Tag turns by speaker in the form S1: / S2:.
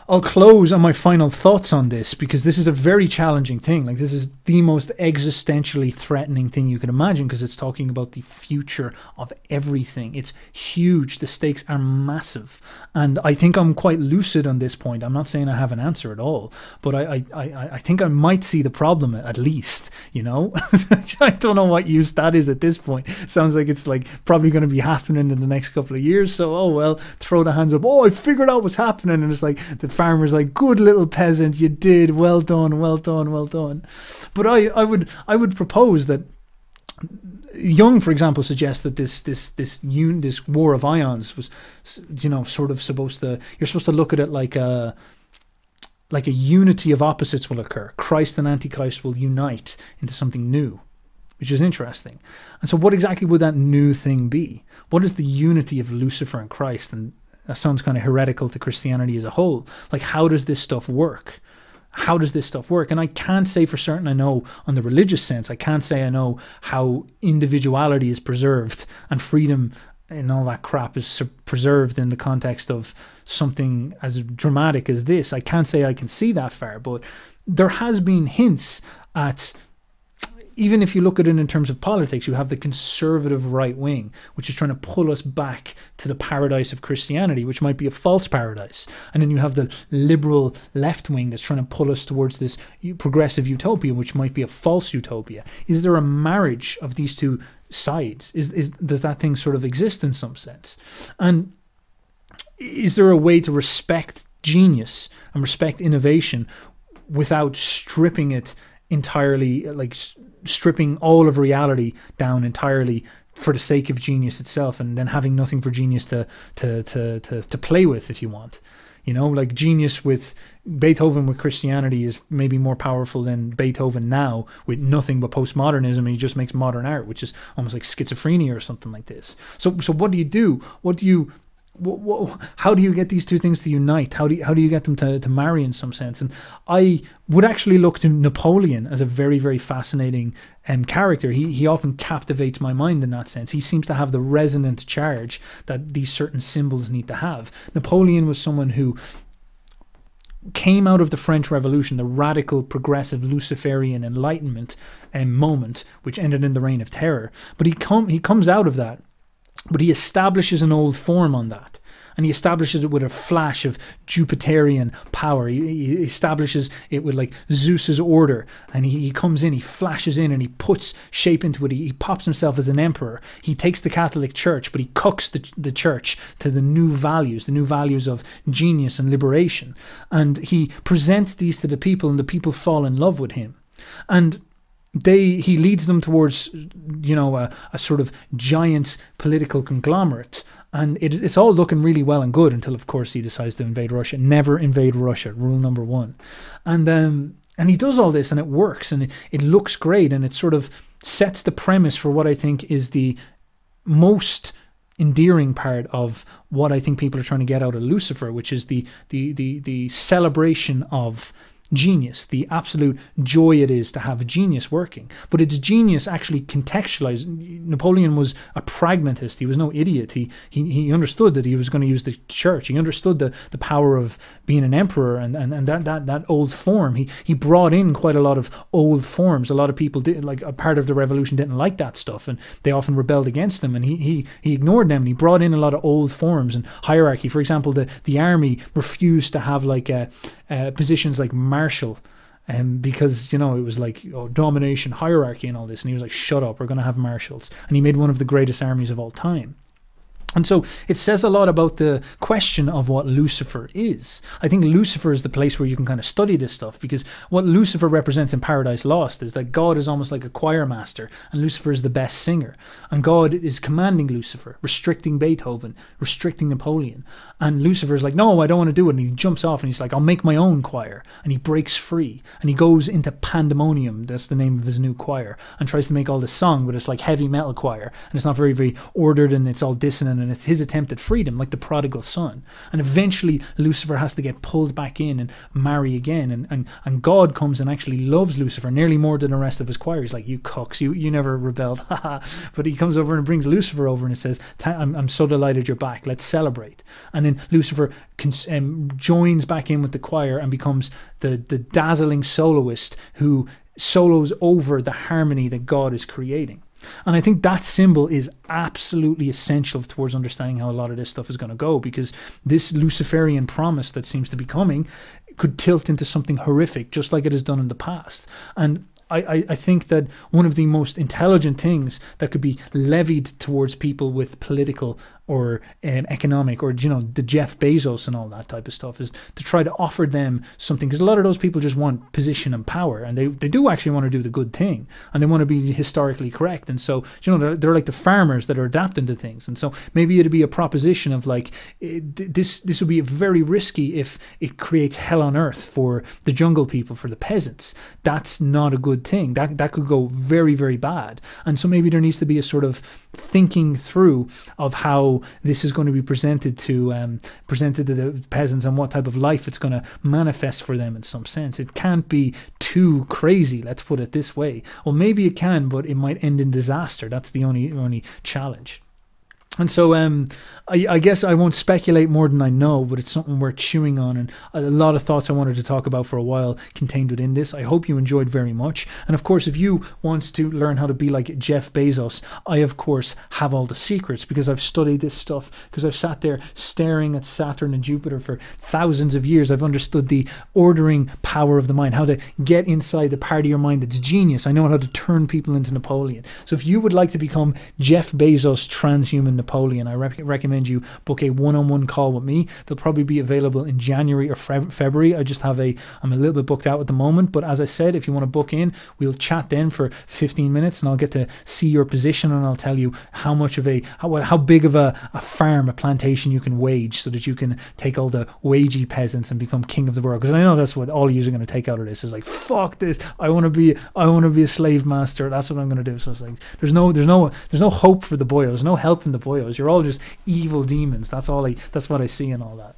S1: I'll close on my final thoughts on this, because this is a very challenging thing. Like, this is the most existentially threatening thing you can imagine, because it's talking about the future of everything. It's huge. The stakes are massive. And I think I'm quite lucid on this point. I'm not saying I have an answer at all, but I think I might see the problem at least, you know? I don't know what use that is at this point. Sounds like it's like probably going to be happening in the next couple of years. So, oh well, throw the hands up. Oh, I figured out what's happening. And it's like the farmer's like, good little peasant, you did, well done, well done, well done. But I would propose that Jung, for example, suggests that this war of ions was, you know, sort of supposed to, you're supposed to look at it like a unity of opposites will occur. Christ and Antichrist will unite into something new, which is interesting. And so what exactly would that new thing be? What is the unity of Lucifer and Christ? And that sounds kind of heretical to Christianity as a whole. Like, how does this stuff work? How does this stuff work? And I can't say for certain I know on the religious sense. I can't say I know how individuality is preserved and freedom and all that crap is preserved in the context of something as dramatic as this. I can't say I can see that far, but there has been hints at, even if you look at it in terms of politics, you have the conservative right wing, which is trying to pull us back to the paradise of Christianity, which might be a false paradise. And then you have the liberal left wing that's trying to pull us towards this progressive utopia, which might be a false utopia. Is there a marriage of these two sides? Does that thing sort of exist in some sense? And is there a way to respect genius and respect innovation without stripping it entirely, like stripping all of reality down entirely for the sake of genius itself, and then having nothing for genius to play with, if you want? You know, like genius with Beethoven with Christianity is maybe more powerful than Beethoven now with nothing but postmodernism, and he just makes modern art, which is almost like schizophrenia or something like this. So what do you do? How do you get these two things to unite? How do you get them to marry in some sense? And I would actually look to Napoleon as a very, very fascinating character. He often captivates my mind in that sense. He seems to have the resonant charge that these certain symbols need to have. Napoleon was someone who came out of the French Revolution, the radical, progressive, Luciferian Enlightenment moment, which ended in the Reign of Terror. But he comes out of that, but he establishes an old form on that. And he establishes it with a flash of Jupiterian power. He establishes it with like Zeus's order. And he comes in, he flashes in, and he puts shape into it. He pops himself as an emperor. He takes the Catholic Church, but he cooks the church to the new values of genius and liberation. And he presents these to the people, and the people fall in love with him. And he leads them towards, you know, a sort of giant political conglomerate. And it's all looking really well and good until, of course, he decides to invade Russia. Never invade Russia, rule number one. And he does all this, and it works, and it looks great, and it sort of sets the premise for what I think is the most endearing part of what I think people are trying to get out of Lucifer, which is the celebration of genius, the absolute joy it is to have a genius working. But it's genius actually contextualized. Napoleon was a pragmatist. He was no idiot. He understood that he was going to use the church. He understood the power of being an emperor and that old form. He brought in quite a lot of old forms. A lot of people did, like a part of the revolution didn't like that stuff, and they often rebelled against them, and he ignored them, and he brought in a lot of old forms and hierarchy. For example, the army refused to have like positions like marshal, because, you know, it was like, oh, domination, hierarchy and all this, and he was like, shut up, we're going to have marshals. And he made one of the greatest armies of all time. And so it says a lot about the question of what Lucifer is. I think Lucifer is the place where you can kind of study this stuff, because what Lucifer represents in Paradise Lost is that God is almost like a choir master, and Lucifer is the best singer. And God is commanding Lucifer, restricting Beethoven, restricting Napoleon. And Lucifer is like, no, I don't want to do it. And he jumps off and he's like, I'll make my own choir. And he breaks free. And he goes into Pandemonium, that's the name of his new choir, and tries to make all this song, but it's like heavy metal choir. And it's not very, very ordered, and it's all dissonant, and and it's his attempt at freedom, like the prodigal son. And eventually Lucifer has to get pulled back in and marry again, and God comes and actually loves Lucifer nearly more than the rest of his choir. He's like, you cucks, you never rebelled. But he comes over and brings Lucifer over and it says, I'm so delighted you're back, let's celebrate. And then Lucifer joins back in with the choir and becomes the dazzling soloist who solos over the harmony that God is creating. And I think that symbol is absolutely essential towards understanding how a lot of this stuff is going to go, because this Luciferian promise that seems to be coming could tilt into something horrific, just like it has done in the past. And I think that one of the most intelligent things that could be levied towards people with political or economic, or, you know, the Jeff Bezos and all that type of stuff, is to try to offer them something, because a lot of those people just want position and power, and they do actually want to do the good thing, and they want to be historically correct. And so, you know, they're like the farmers that are adapting to things. And so maybe it'd be a proposition of like, this would be very risky if it creates hell on earth for the jungle people, for the peasants. That's not a good thing. That could go very, very bad. And so maybe there needs to be a sort of thinking through of how this is going to be presented to the peasants, and what type of life it's going to manifest for them in some sense. It can't be too crazy, let's put it this way. Well, maybe it can, but it might end in disaster. That's the only challenge. And so I guess I won't speculate more than I know, but it's something worth chewing on, and a lot of thoughts I wanted to talk about for a while contained within this. I hope you enjoyed very much. And of course, if you want to learn how to be like Jeff Bezos, I of course have all the secrets, because I've studied this stuff, because I've sat there staring at Saturn and Jupiter for thousands of years. I've understood the ordering power of the mind, how to get inside the part of your mind that's genius. I know how to turn people into Napoleon. So if you would like to become Jeff Bezos transhuman Napoleon, I recommend you book a one-on-one call with me. They'll probably be available in January or February. I'm a little bit booked out at the moment, but as I said, if you want to book in, we'll chat then for 15 minutes, and I'll get to see your position, and I'll tell you how much of how big of a farm, a plantation you can wage, so that you can take all the wagey peasants and become king of the world. Because I know that's what all you are going to take out of this, is like, fuck this, I want to be a slave master. That's what I'm going to do. So it's like, there's no hope for the boyos, no help in the boyos. You're all just evil demons. That's what I see in all that.